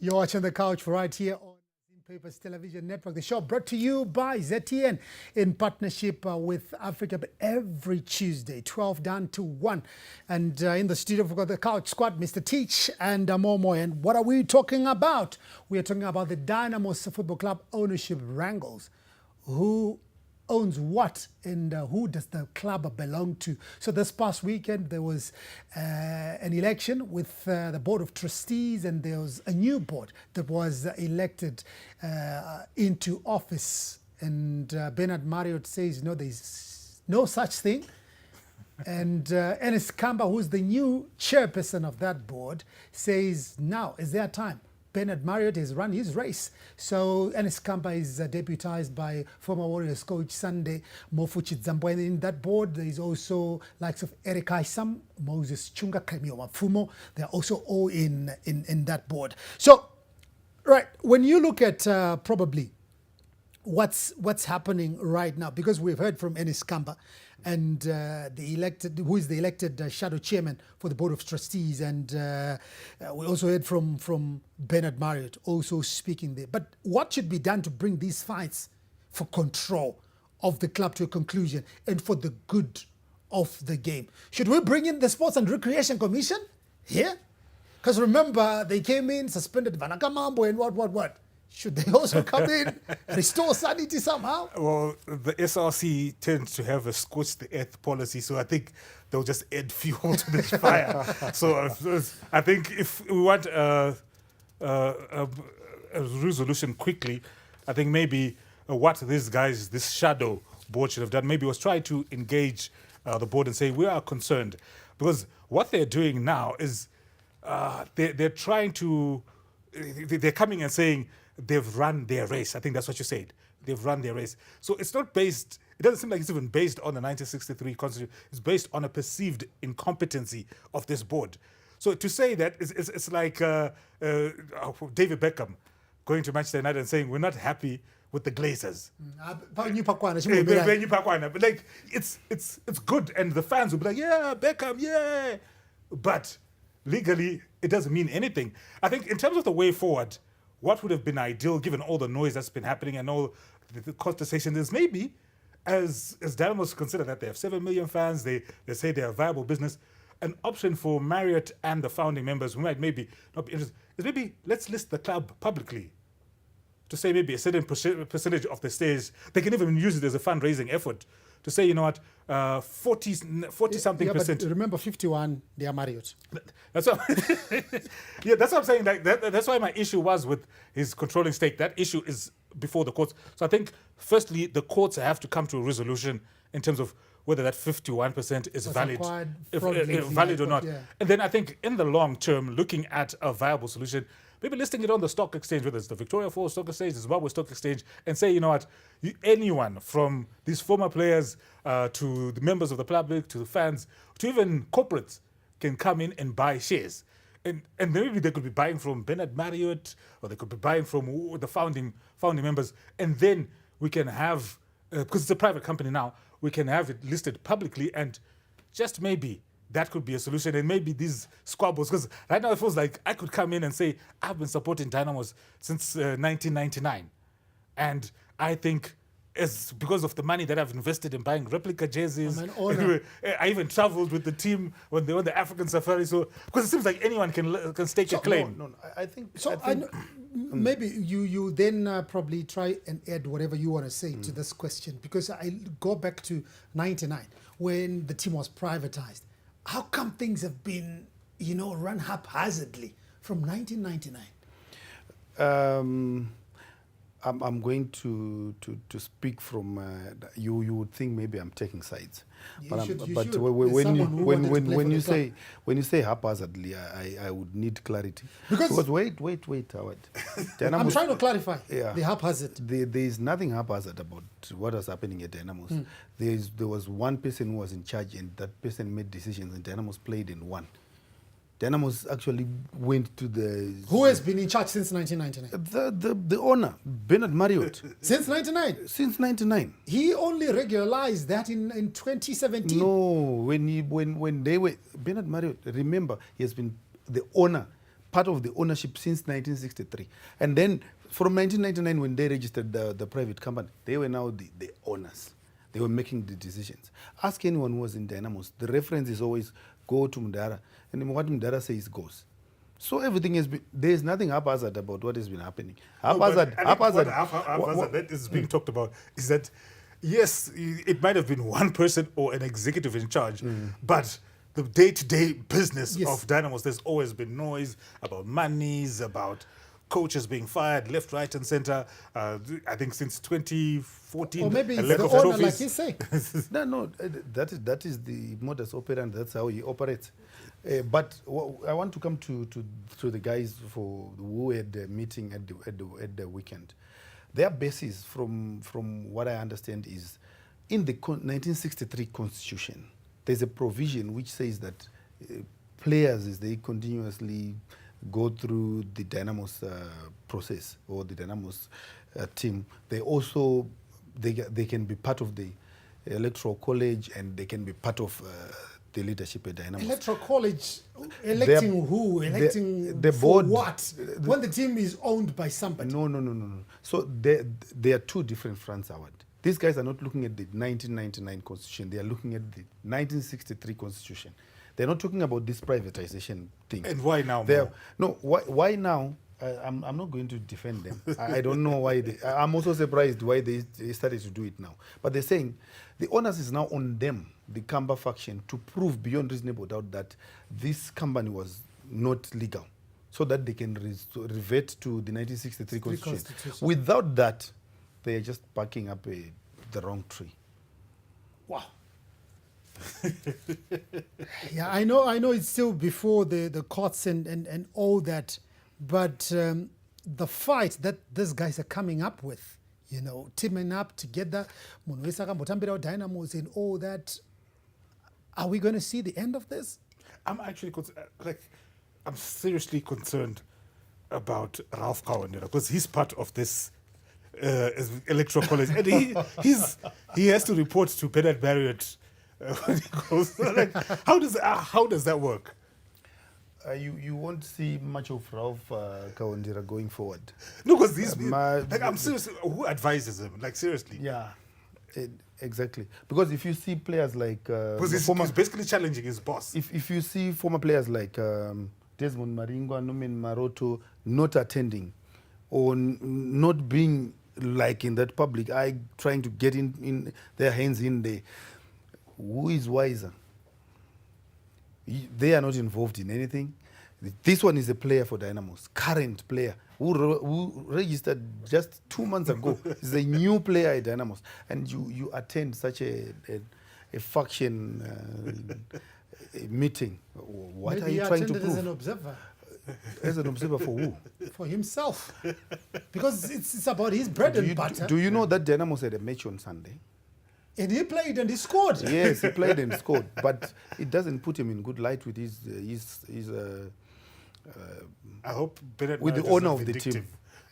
You're watching The Couch right here on Zim Papers Television Network. The show brought to you by ZTN in partnership with Africa Bet every Tuesday, 12 down to 1. And in the studio, we've got the Couch Squad, Mr. Teach and Momo. And what are we talking about? We are talking about the DYNAMOS Football Club ownership wrangles. Who owns what, and who does the club belong to? So this past weekend there was an election with the board of trustees, and there was a new board that was elected into office, and Bernard Marriott says no, there's no such thing. And Ernest Kamba, who's the new chairperson of that board, says now is their time Bernard Marriott has run his race. So Ernest Kampa is deputized by former Warriors coach Sunday Mofuchi Dzambwe. And in that board, there is also likes of Eric Aisam, Moses Chunga, Kremio Mafumo. They're also all in that board. So, right, when you look at probably what's happening right now, because we've heard from Ernest Kampa and who is the elected shadow chairman for the board of trustees, and we also heard from Bernard Marriott also speaking there. But what should be done to bring these fights for control of the club to a conclusion and for the good of the game? Should we bring in the Sports and Recreation Commission here? Because remember, they came in, suspended Vanakamambo and what? Should they also come in, restore sanity somehow? Well, the SRC tends to have a scorch the earth policy, so I think they'll just add fuel to this fire. So I think if we want a resolution quickly, I think maybe what these guys, this shadow board should have done, maybe was try to engage the board and say, we are concerned. Because what they're doing now is they're trying to, they're coming and saying, they've run their race. I think that's what you said. They've run their race. So it's not based, it doesn't seem like it's even based on the 1963 Constitution. It's based on a perceived incompetency of this board. So to say that, it's like David Beckham going to Manchester United and saying, we're not happy with the Glazers. But like, it's good, and the fans will be like, yeah, Beckham, yeah. But legally, it doesn't mean anything. I think in terms of the way forward, what would have been ideal, given all the noise that's been happening and all the contestation, is maybe, as Dynamos consider that they have 7 million fans, they say they're a viable business, an option for Marriott and the founding members who might maybe not be interested is maybe let's list the club publicly to say maybe a certain percentage of the stage. They can even use it as a fundraising effort to say, you know what, 40 something percent. But remember, 51, they are Marriott. That's what, yeah, that's what I'm saying. Like that's why my issue was with his controlling stake. That issue is before the courts. So I think, firstly, the courts have to come to a resolution in terms of whether that 51% is valid, valid or not. Yeah. And then I think in the long term, looking at a viable solution, maybe listing it on the stock exchange, whether it's the Victoria Falls Stock Exchange, the Zimbabwe Stock Exchange, and say, you know what, anyone from these former players to the members of the public, to the fans, to even corporates can come in and buy shares. And maybe they could be buying from Bernard Marriott, or they could be buying from the founding members. And then we can have, because it's a private company now, we can have it listed publicly, and just maybe that could be a solution. And maybe these squabbles, because right now it feels like I could come in and say, I've been supporting Dynamos since 1999. And I think it's because of the money that I've invested in buying replica jerseys. I even traveled with the team when they were on the African safari. So, because it seems like anyone can stake a claim. No, I think... Maybe you then probably try and add whatever you want to say to this question, because I go back to 99 when the team was privatized. How come things have been, run haphazardly from 1999? I'm going to speak from you would think maybe I'm taking sides, when you say haphazardly, I would need clarity, because wait, Howard. I'm trying to clarify the haphazard. There is nothing haphazard about what was happening at Dynamos. There was one person who was in charge, and that person made decisions, and Dynamos played and won. Dynamos actually went to the... Who has been in charge since 1999? The owner, Bernard Marriott. Since 99? Since 99. He only regularized that in 2017. No, when they were... Bernard Marriott, remember, he has been the owner, part of the ownership since 1963. And then from 1999, when they registered the private company, they were now the owners. They were making the decisions. Ask anyone who was in Dynamos. The reference is always go to Mdara. And what Mdara says goes. So everything has been... There is nothing haphazard about what has been happening. Haphazard that is being talked about is that, yes, it might have been one person or an executive in charge, but the day-to-day business of Dynamos, there's always been noise about monies, about coaches being fired left, right, and center. I think since 2014. Or maybe it's the owner, like you say. No, that is the modus operandi. That's how he operates. But I want to come to the guys who had the meeting at the weekend. Their basis, from what I understand, is in the 1963 Constitution. There's a provision which says that players, as they continuously go through the Dynamos process or the Dynamos team, they can be part of the electoral college and they can be part of the leadership at Dynamos. Electoral college, electing who? Electing the for board, what? When the team is owned by somebody. No. So there are two different fronts, Howard. These guys are not looking at the 1999 Constitution. They are looking at the 1963 Constitution. They're not talking about this privatization thing. And why now? Why now? I'm not going to defend them. I don't know why. I'm also surprised why they started to do it now. But they're saying the onus is now on them, the Kamba faction, to prove beyond reasonable doubt that this company was not legal, so that they can revert to the 1963 Constitution. Without that, they are just backing up the wrong tree. Wow. Yeah, I know it's still before the courts and all that, but the fight that these guys are coming up with, teaming up together, Dynamos and all that, are we going to see the end of this? I'm actually I'm seriously concerned about Ralph Kawandera because he's part of this electoral college, and he has to report to Bernard Marriott when he goes. How does that work? You won't see much of Ralph Kawandera going forward. No, because I'm serious. Who advises him? Seriously. Yeah, exactly. Because if you see players like because he's basically challenging his boss. If you see former players like Desmond Maringwa, Norman Maroto not attending or not being in that public eye, trying to get in their hands in there, who is wiser? They are not involved in anything. This one is a player for Dynamos, current player who registered just 2 months ago. He's a new player at Dynamos, and you attend such a faction meeting. What Maybe are you trying to prove? As an observer. As an observer for who? For himself, because it's about his bread and butter. Do you know that Dynamos had a match on Sunday? And he played and he scored. Yes, he played and scored, but it doesn't put him in good light with his I hope Bernard with the Marriott owner is of the vindictive. team.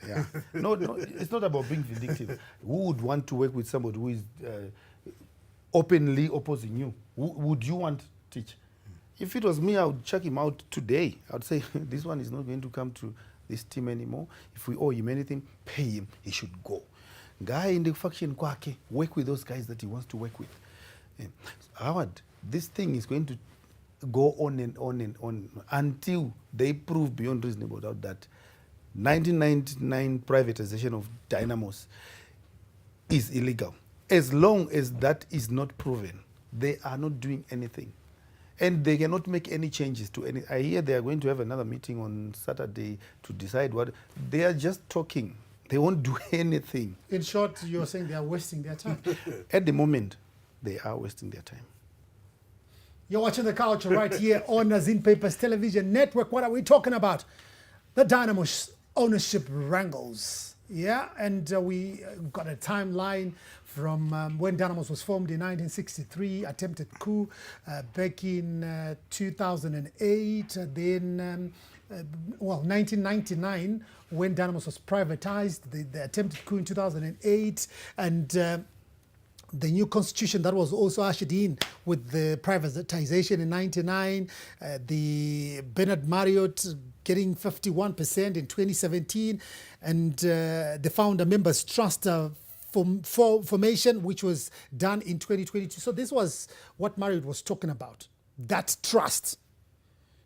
Yeah. No, it's not about being vindictive. Who would want to work with somebody who is openly opposing you? Who would you want to teach? If it was me, I would check him out today. I would say, this one is not going to come to this team anymore. If we owe him anything, pay him. He should go. Guy in the faction, kwake, work with those guys that he wants to work with. Howard, this thing is going to go on and on and on until they prove beyond reasonable doubt that 1999 privatization of Dynamos is illegal. As long as that is not proven, they are not doing anything. And they cannot make any changes to any. I hear they are going to have another meeting on Saturday to decide what. They are just talking. They won't do anything. In short, you're saying they are wasting their time. At the moment, they are wasting their time. You're watching The Culture right here on Zin Papers Television Network. What are we talking about? The Dynamos ownership wrangles. Yeah, and we got a timeline from when Dynamos was formed in 1963, attempted coup back in 2008, then 1999 when Dynamos was privatized, the attempted coup in 2008, and the new constitution that was also ushered in with the privatization in 99, the Bernard Marriott getting 51% in 2017, and the founder members trust formation, which was done in 2022. So this was what Marriott was talking about, that trust.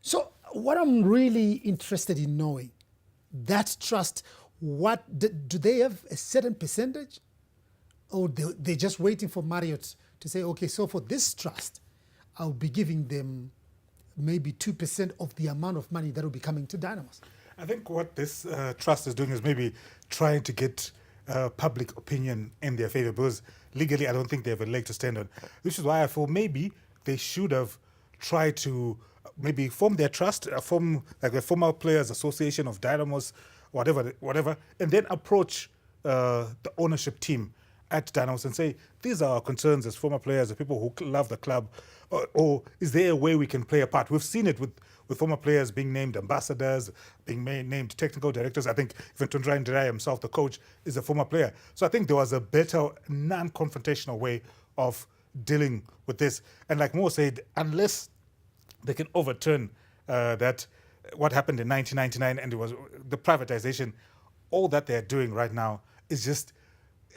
So what I'm really interested in knowing, that trust, what do they have a certain percentage? Or they're just waiting for Marriott to say, okay, so for this trust, I'll be giving them maybe 2% of the amount of money that will be coming to Dynamos. I think what this trust is doing is maybe trying to get public opinion in their favor, because legally I don't think they have a leg to stand on, which is why I feel maybe they should have tried to maybe form their trust, form like a former players association of Dynamos, whatever, and then approach the ownership team at Dynamos and say, these are our concerns as former players, the people who love the club, or is there a way we can play a part? We've seen it with former players being named ambassadors, being named technical directors. I think even Tundrain Ndirai himself, the coach, is a former player. So I think there was a better non-confrontational way of dealing with this. And like Mo said, unless they can overturn that, what happened in 1999, and it was the privatization, all that they're doing right now is just,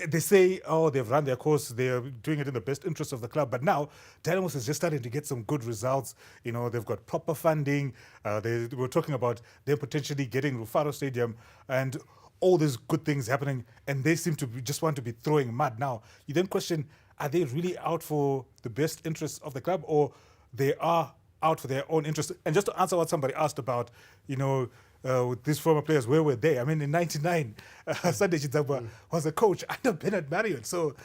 they say, oh, they've run their course, they're doing it in the best interest of the club. But now, Dynamos is just starting to get some good results. You know, they've got proper funding. They were talking about them potentially getting Rufaro Stadium and all these good things happening. And they seem to just want to be throwing mud now. You then question, are they really out for the best interests of the club, or they are out for their own interests? And just to answer what somebody asked about, you know, with these former players, where were they? I mean, in '99, Sunday Chidzabwa was a coach under Bernard Marriott. So,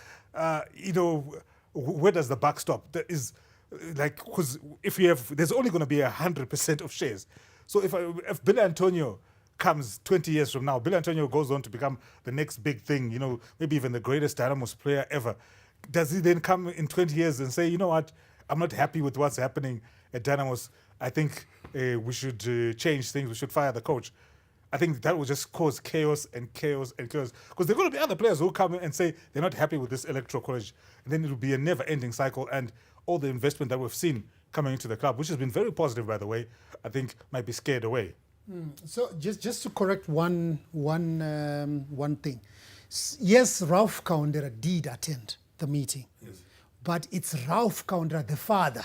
you know, where does the buck stop? That is like, because if you have, there's only going to be 100% of shares. So if Billy Antonio comes 20 years from now, Billy Antonio goes on to become the next big thing, you know, maybe even the greatest Dynamos player ever. Does he then come in 20 years and say, you know what, I'm not happy with what's happening at Dynamos. I think we should change things. We should fire the coach. I think that will just cause chaos and chaos and chaos. Because there are going to be other players who come in and say they're not happy with this electoral college. And then it will be a never-ending cycle. And all the investment that we've seen coming into the club, which has been very positive, by the way, I think might be scared away. So just to correct one thing. Yes, Ralph Kaundera did attend the meeting. Yes. But it's Ralph Kaundera, the father,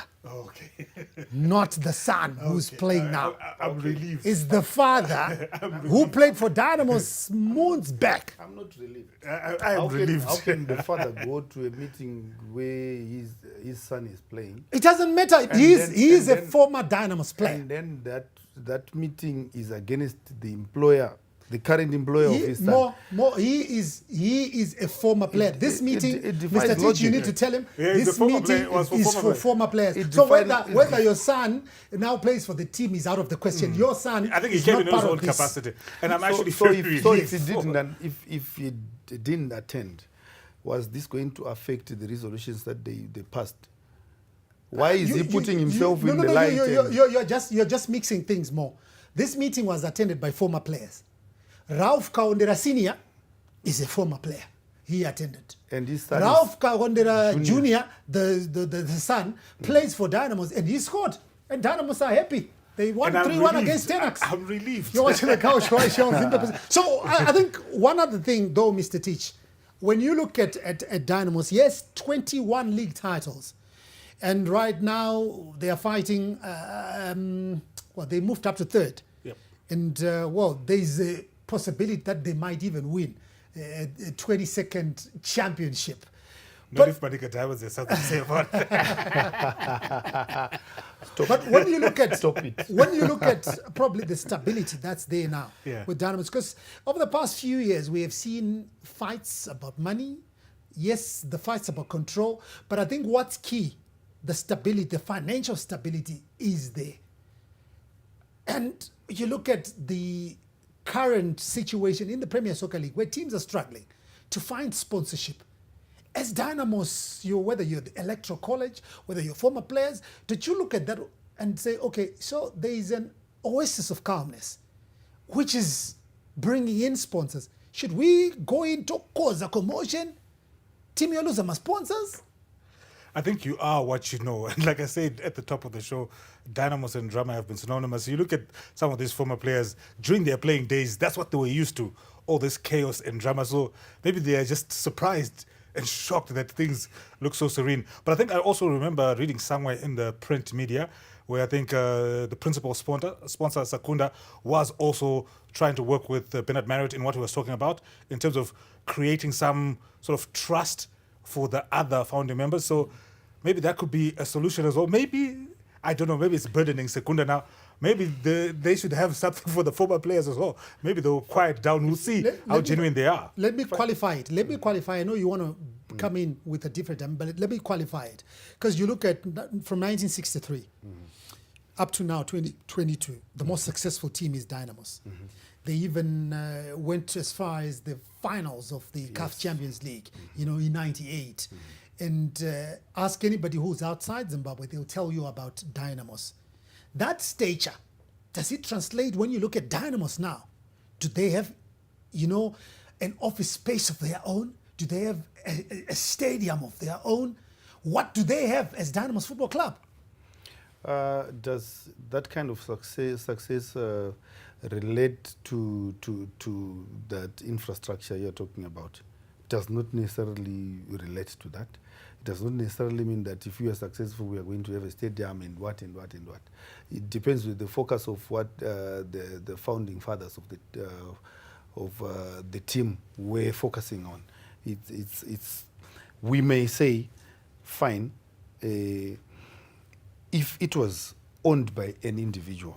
not the son who's playing now. I'm relieved. It's the father who played for Dynamos moons back. I'm not relieved. I'm relieved. How can the father go to a meeting where his son is playing? It doesn't matter. He is a former Dynamos player. And then that meeting is against the employer, the current employer of his son. He is a former player. This meeting, Mr. Teach, logic. you need to tell him, Yeah, this meeting is for former players. So whether your son now plays for the team is out of the question. Your son, I think he is came not in his part own of this. capacity. And I'm actually So very if he didn't attend, was this going to affect the resolutions that they passed? Why is he putting himself in the light? You're just mixing things more. This meeting was attended by former players. Ralph Kaundera Sr. is a former player. He attended. And his son Ralph Kaundera Jr., the son, plays for Dynamos and he scored. And Dynamos are happy. They won 3-1 against Tenax. I'm relieved. You're watching the couch, right? So I think one other thing, though, Mr. Teach, when you look at Dynamos, yes, 21 league titles. And right now they are fighting, they moved up to third. Yep. And, there's a possibility that they might even win a 22nd championship. Not if Manika Diamonds has something to say about that. But when you look at when you look at probably the stability that's there now with Dynamos, because over the past few years we have seen fights about money. Yes, the fights about control, but I think what's key, the stability, the financial stability is there. And you look at the current situation in the Premier Soccer League where teams are struggling to find sponsorship. As Dynamos, whether you're the Electoral College, whether you're former players, did you look at that and say, okay, so there is an oasis of calmness, which is bringing in sponsors. Should we go into cause a commotion? Team Yoluza my sponsors? I think you are what you know. And like I said at the top of the show, Dynamos and drama have been synonymous. You look at some of these former players, during their playing days, that's what they were used to, all this chaos and drama. So maybe they are just surprised and shocked that things look so serene. But I think I also remember reading somewhere in the print media where I think the principal sponsor, Sakunda, was also trying to work with Bernard Marriott in what he was talking about in terms of creating some sort of trust for the other founding members. So maybe that could be a solution as well. Maybe, I don't know, maybe it's burdening Sekunda now. Maybe they should have something for the former players as well. Maybe they'll quiet down. We'll see how genuine they are. Let me qualify it. I know you want to come in with a different time, but let me qualify it. Because you look at from 1963, up to now, 2022, the most successful team is Dynamos. They even went as far as the finals of the CAF Champions League, in '98. And ask anybody who's outside Zimbabwe, they'll tell you about Dynamos. That stature, does it translate when you look at Dynamos now? Do they have, an office space of their own? Do they have a stadium of their own? What do they have as Dynamos Football Club? Does that kind of success relate to that infrastructure you're talking about? Does not necessarily relate to that. It does not necessarily mean that if you are successful, we are going to have a stadium and what and what and what. It depends with the focus of what the founding fathers of the team were focusing on. It's we may say, fine, if it was owned by an individual,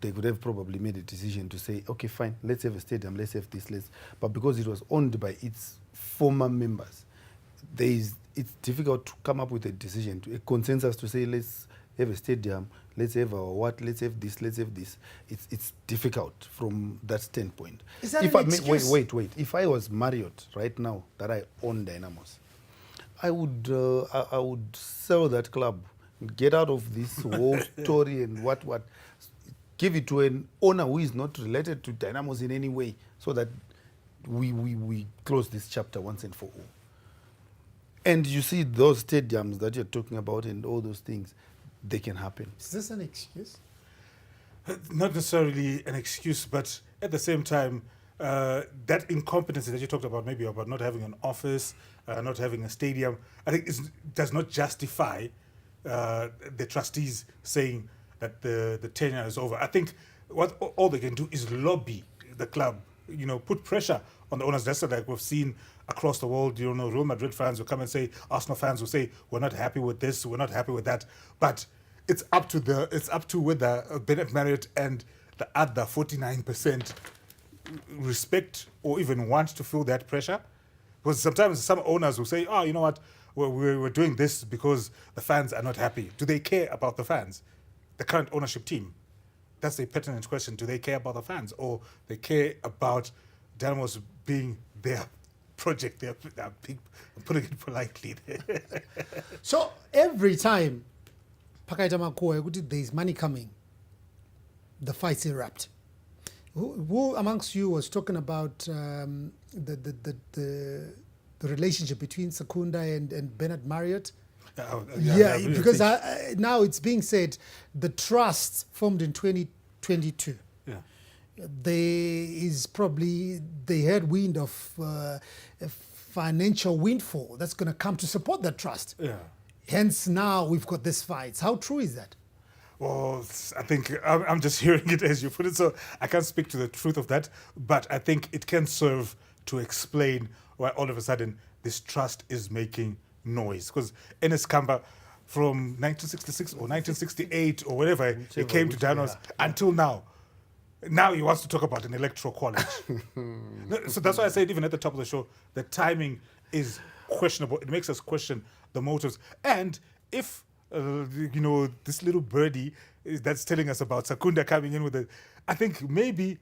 they could have probably made a decision to say, okay, fine, let's have a stadium, let's have this, but because it was owned by its former members, it's difficult to come up with a decision, a consensus to say, let's have a stadium, let's have let's have this, let's have this. It's difficult from that standpoint. Is that an excuse? Wait. If I was Marriott right now, that I own Dynamos, I would sell that club, get out of this whole story and what. Give it to an owner who is not related to Dynamos in any way, so that we close this chapter once and for all. And you see those stadiums that you're talking about and all those things, they can happen. Is this an excuse? Not necessarily an excuse, but at the same time, that incompetency that you talked about, maybe about not having an office, not having a stadium, I think does not justify the trustees saying that the tenure is over. I think what all they can do is lobby the club, put pressure on the owners. That's like we've seen across the world. Real Madrid fans will come and say, Arsenal fans will say, we're not happy with this, we're not happy with that. But it's up to whether Bernard Marriott and the other 49% respect or even want to feel that pressure. Because sometimes some owners will say, oh, you know what, we're doing this because the fans are not happy. Do they care about the fans? The current ownership team? That's a pertinent question. Do they care about the fans, or they care about Dynamos being their project? They're big, I'm putting it politely. So every time Pakaita Makoe, there is money coming, the fights erupt. Who amongst you was talking about the relationship between Secunda and Bernard Marriott? Because now it's being said the trust formed in 2022. Yeah. They had wind of a financial windfall that's going to come to support that trust. Yeah. Hence now we've got this fight. How true is that? Well, I think I'm just hearing it as you put it, so I can't speak to the truth of that, but I think it can serve to explain why all of a sudden this trust is making noise. Because Enes Kamba, from 1966 or 1968 or whatever, he came to Dynamos until now. Now he wants to talk about an electoral college. So that's why I said even at the top of the show, the timing is questionable. It makes us question the motives. And if, this little birdie that's telling us about Secunda coming in with it, I think maybe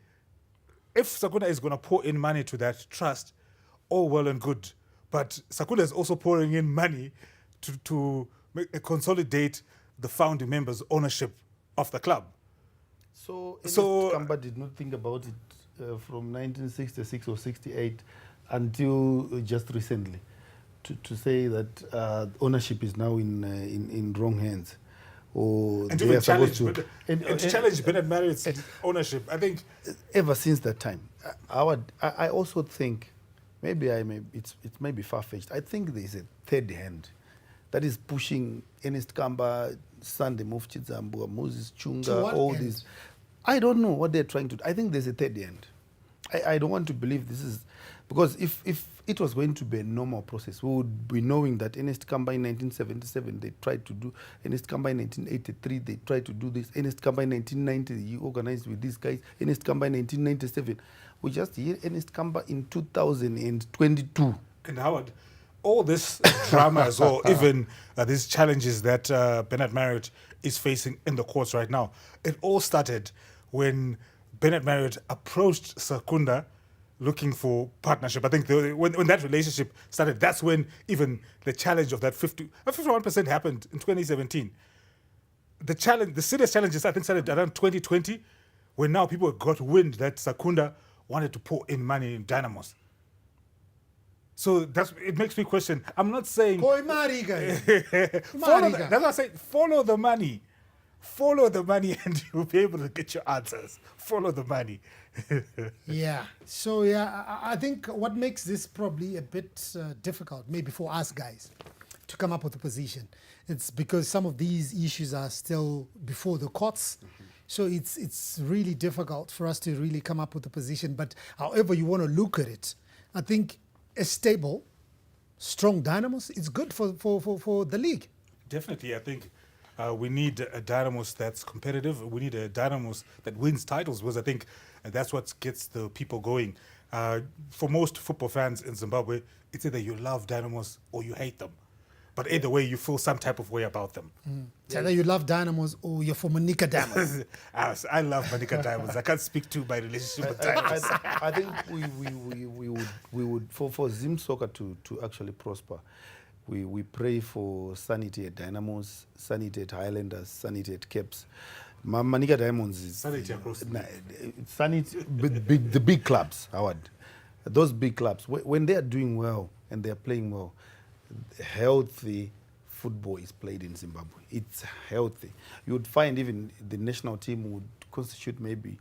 if Secunda is going to pour in money to that trust, all well and good. But Secunda is also pouring in money to consolidate the founding members' ownership of the club. So Kamba did not think about it from 1966 or 68 until just recently, to say that ownership is now in wrong hands, or and to challenge Bernard Marriott's ownership. I think ever since that time, I also think it may be far-fetched. I think there is a third hand that is pushing Ernest Kamba, Sunday Mufti Zambua, Moses Chunga, all these. I don't know what they're trying to do. I think there's a third end. I don't want to believe this is, because if it was going to be a normal process, we would be knowing that Ernest Kamba in 1977 they tried to do, Ernest Kamba in 1983 they tried to do this, Ernest Kamba in 1990 he organized with these guys, Ernest Kamba in 1997. We just hear Ernest Kamba in 2022. And Howard, all this drama as well, even these challenges that Bernard Marriott is facing in the courts right now, it all started when Bernard Marriott approached Sakunda looking for partnership. I think when that relationship started, that's when even the challenge of that 51% happened in 2017. The serious challenges, I think, started around 2020, when now people got wind that Sakunda wanted to pour in money in Dynamos. So it makes me question. I'm not saying Koi mari guys. that's what I say. Follow the money. Follow the money and you'll be able to get your answers. Follow the money. Yeah. So yeah, I think what makes this probably a bit difficult, maybe for us guys, to come up with a position, it's because some of these issues are still before the courts. So it's really difficult for us to really come up with a position. But however you want to look at it, I think a stable, strong Dynamos is good for the league. Definitely, I think we need a Dynamos that's competitive. We need a Dynamos that wins titles, because I think that's what gets the people going. For most football fans in Zimbabwe, it's either you love Dynamos or you hate them. But either way, you feel some type of way about them. It's either you love Dynamos or you're for Manica Dynamos. I love Manica Diamonds. I can't speak to my relationship with Dynamos. I think we would for Zim Soccer to actually prosper, we pray for sanity at Dynamos, sanity at Highlanders, sanity at Caps. Manica Diamonds is Sanity across the league. sanity, the big clubs, Howard. Those big clubs, when they are doing well and they are playing well, healthy football is played in Zimbabwe. It's healthy. You would find even the national team would constitute maybe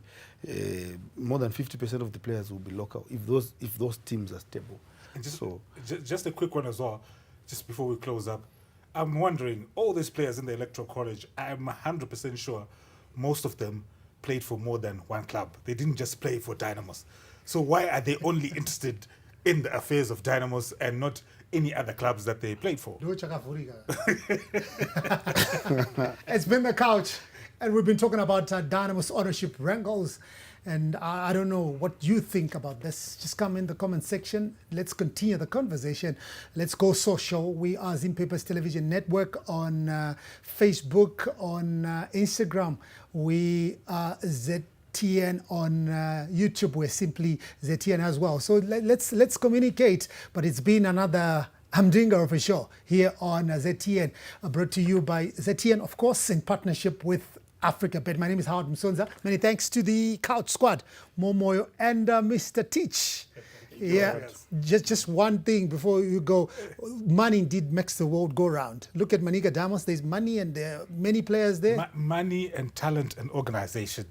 more than 50% of the players will be local if those teams are stable. And just a quick one as well, just before we close up. I'm wondering, all these players in the Electoral College, I'm 100% sure most of them played for more than one club. They didn't just play for Dynamos. So why are they only interested in the affairs of Dynamos and not any other clubs that they played for? It's been the couch, and we've been talking about Dynamos ownership wrangles. And I don't know what you think about this. Just come in the comment section. Let's continue the conversation. Let's go social. We are Zim Papers Television Network on Facebook, on Instagram. We are ZTN on YouTube. We're simply ZTN as well. So let's communicate. But it's been another humdinger of a show here on ZTN, brought to you by ZTN, of course, in partnership with Africa Bet. My name is Howard Msonza. Many thanks to the Couch Squad, Momoyo and Mr. Teach. Yeah, just one thing before you go. Money indeed makes the world go round. Look at Manica Damos. There's money and there are many players there. Money and talent and organization.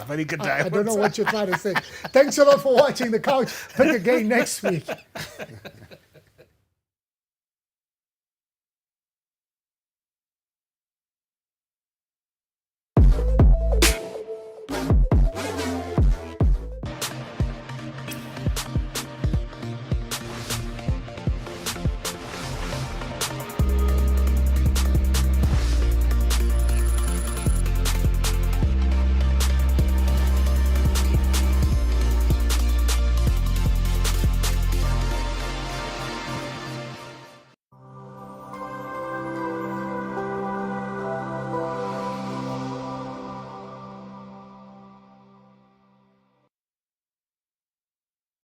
Manica Diamonds. I don't know what you're trying to say. Thanks a lot for watching The Couch. Back again next week.